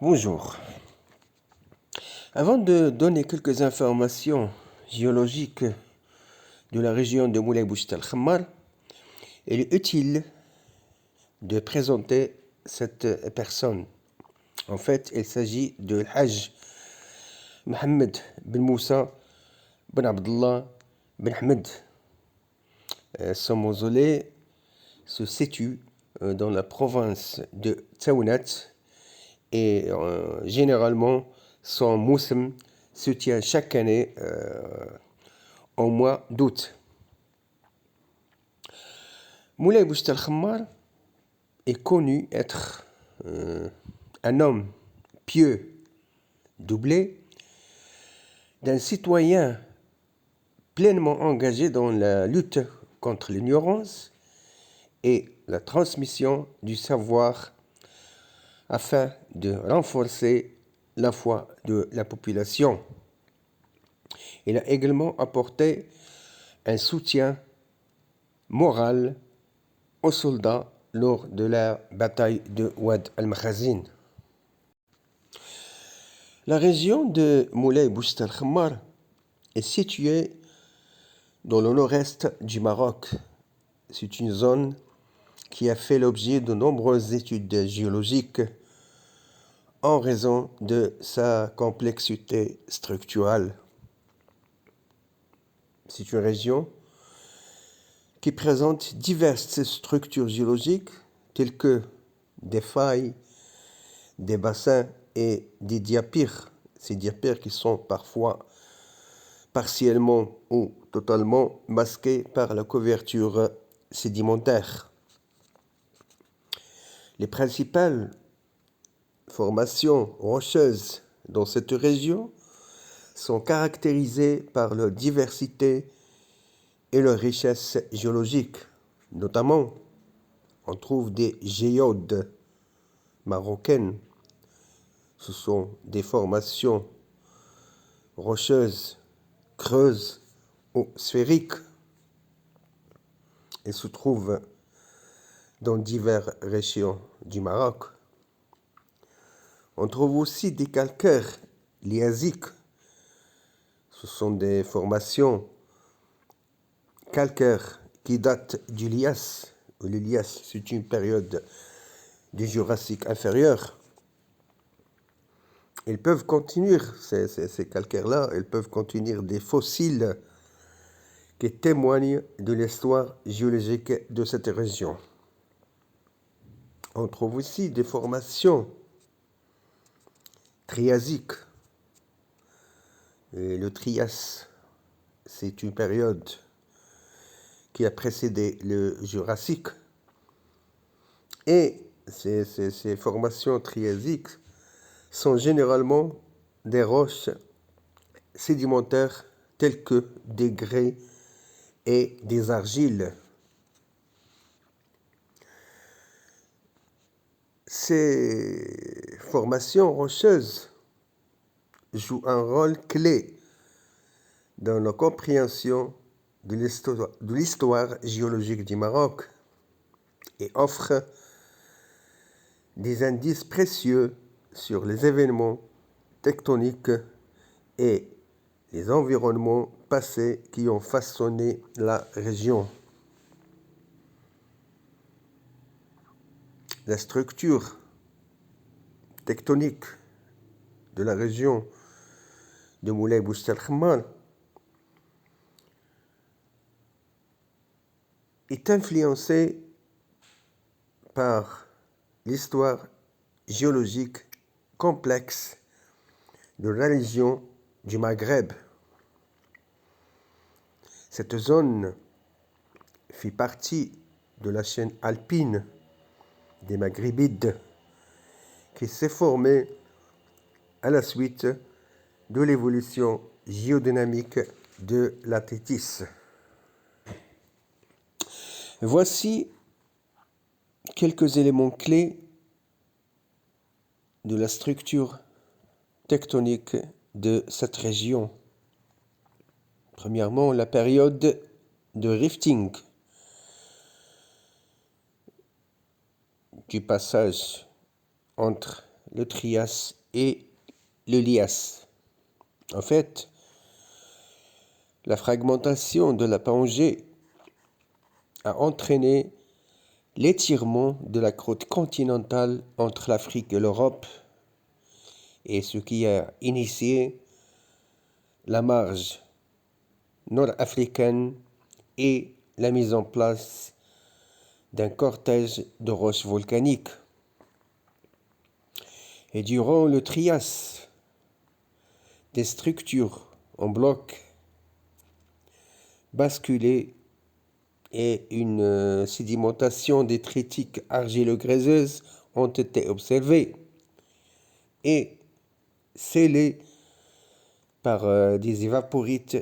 Bonjour. Avant de donner quelques informations géologiques de la région de Moulay Boucht al-Khammar, il est utile de présenter cette personne. En fait, il s'agit de Hajj Mohamed Ben Moussa Ben Abdullah Ben Ahmed. Son mausolée se situe dans la province de Taounat et généralement son mousm se tient chaque année au mois d'août. Moulay Boucht al-Khammar est connu être un homme pieux, doublé d'un citoyen pleinement engagé dans la lutte contre l'ignorance et la transmission du savoir afin de renforcer la foi de la population. Il a également apporté un soutien moral aux soldats lors de la bataille de Ouad al-Makhazin. La région de Moulay Boucht al-Khammar est située dans le nord-est du Maroc. C'est une zone qui a fait l'objet de nombreuses études géologiques en raison de sa complexité structurale. C'est une région qui présente diverses structures géologiques telles que des failles, des bassins et des diapirs. Ces diapirs qui sont parfois partiellement ou totalement masqués par la couverture sédimentaire. Les principales formations rocheuses dans cette région sont caractérisées par leur diversité et leur richesse géologique. Notamment, on trouve des géodes marocaines. Ce sont des formations rocheuses, creuses ou sphériques. Elles se trouvent dans diverses régions du Maroc. On trouve aussi des calcaires liasiques. Ce sont des formations calcaires qui datent du Lias. Le Lias, c'est une période du Jurassique inférieur. Ils peuvent contenir, ces calcaires-là, ils peuvent contenir des fossiles qui témoignent de l'histoire géologique de cette région. On trouve aussi des formations triasiques. Et le Trias, c'est une période qui a précédé le Jurassique. Et ces formations triasiques sont généralement des roches sédimentaires telles que des grès et des argiles. Ces formations rocheuses jouent un rôle clé dans la compréhension de l'histoire géologique du Maroc et offrent des indices précieux sur les événements tectoniques et les environnements passés qui ont façonné la région. La structure tectonique de la région de Moulay Boucht al-Khammar est influencée par l'histoire géologique complexe de la région du Maghreb. Cette zone fait partie de la chaîne alpine des Maghrébides qui s'est formée à la suite de l'évolution géodynamique de la Tétis. Voici quelques éléments clés de la structure tectonique de cette région. Premièrement, la période de rifting, du passage entre le Trias et le Lias. En fait, la fragmentation de la Pangée a entraîné l'étirement de la croûte continentale entre l'Afrique et l'Europe, et ce qui a initié la marge nord-africaine et la mise en place d'un cortège de roches volcaniques. Et durant le Trias, des structures en bloc basculées et une sédimentation détritique argilo-gréseuse ont été observées et scellées par des évaporites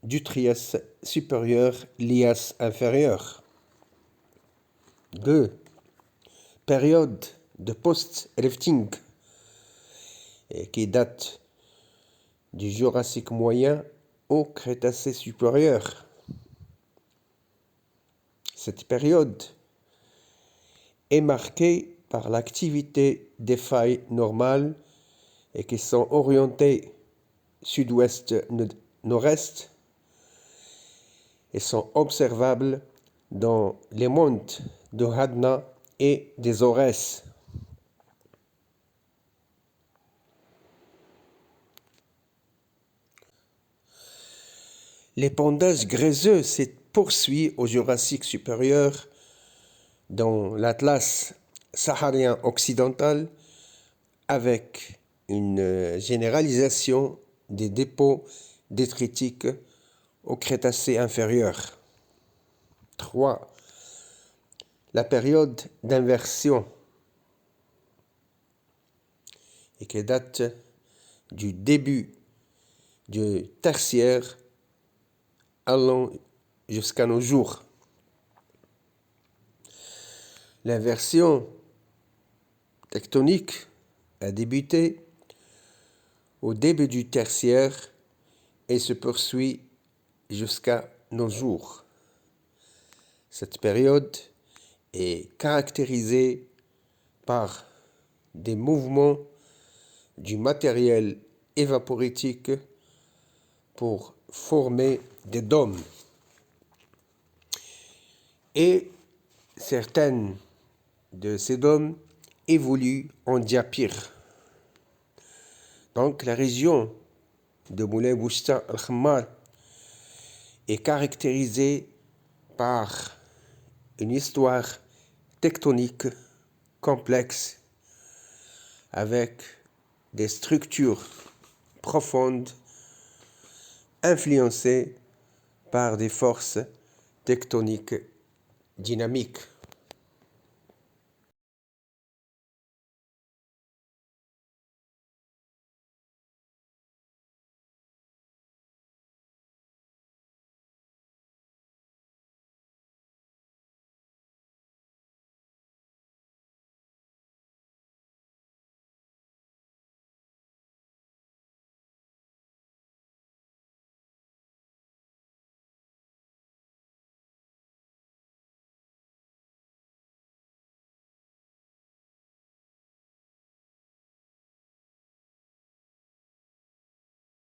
du Trias supérieur, Lias inférieur. 2. Période de post-rifting qui date du Jurassique moyen au Crétacé supérieur. Cette période est marquée par l'activité des failles normales et qui sont orientées sud-ouest-nord-est et sont observables dans les monts de Hadna et des Aurès. L'épandage gréseux s'est poursuivi au Jurassique supérieur dans l'Atlas saharien occidental avec une généralisation des dépôts détritiques au Crétacé inférieur. 3. La période d'inversion et qui date du début du tertiaire allant jusqu'à nos jours. L'inversion tectonique a débuté au début du tertiaire et se poursuit jusqu'à nos jours. Cette période est caractérisée par des mouvements du matériel évaporitique pour former des dômes. Et certaines de ces dômes évoluent en diapir. Donc la région de Moulay Boustan al-Khammar est caractérisée par une histoire tectonique complexe avec des structures profondes influencées par des forces tectoniques dynamiques.